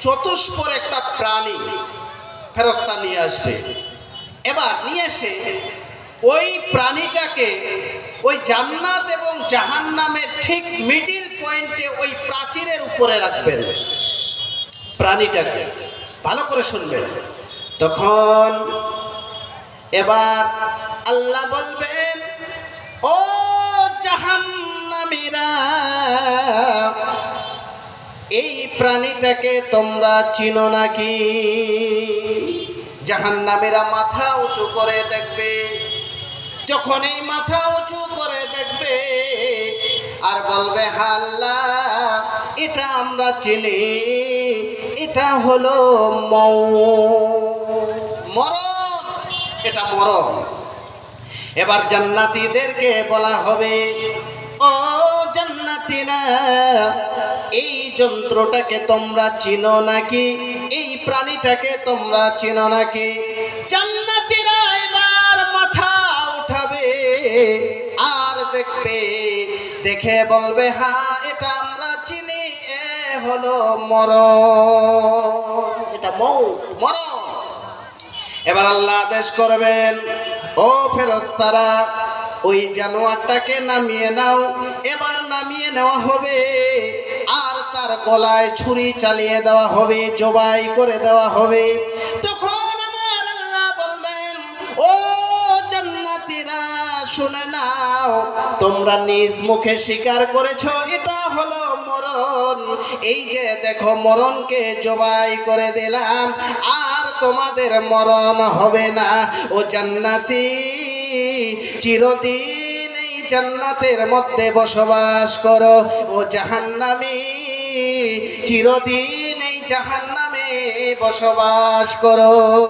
চতুষ্পর একটা প্রাণী ফেরেশতা নিয়ে আসবে। এবার নিয়ে এসে ওই প্রাণীটাকে ওই জান্নাত এবং জাহান্নামের ঠিক মিডিল পয়েন্টে ওই প্রাচীরের উপরে রাখবেন। প্রাণীটাকে ভালো করে শুনবেন। তখন এবার আল্লাহ বলবেন, ও জাহান্নামীরা, এই প্রাণীটাকে তোমরা চিনো নাকি? জাহান্নামীরা মাথা উঁচু করে দেখবে। যখন এই মাথা উঁচু করে দেখবে আর বলবে, আল্লাহ, এটা আমরা চিনি, এটা হলো মরণ, এটা মরণ। এবার জান্নাতীদেরকে বলা হবে, ও জান্নাতীরা, এই যন্ত্রটাকে তোমরা চিনো নাকি? এই প্রাণীটাকে তোমরা চিনো নাকি? জান্নাতীরা এবার মাথা উঠাবে আর দেখবে, দেখে বলবে, হ্যাঁ, এটা আমরা চিনি, এ হলো মরণ, এটা মরণ। এবার আল্লাহ আদেশ করবেন, ও ফেরেশতারা, ওই জানোয়ারটাকে নামিয়ে নাও। এবার নামিয়ে নেওয়া হবে আর তার গলায় ছুরি চালিয়ে দেওয়া হবে, জবাই করে দেওয়া হবে। তখন আমার আল্লাহ বলবেন, ও জান্নাতীরা, শুনে নাও, তোমরা নিজ মুখে স্বীকার করেছো এটা হলো মরণ। এই যে দেখো, মরণকে জবাই করে দিলাম, আর তোমাদের মরণ হবে না। ও জান্নাতী, চিরদিন এই জান্নাতের মধ্যে বসবাস করো। ও জাহান্নামী, চিরদিন এই জাহান্নামে বসবাস করো।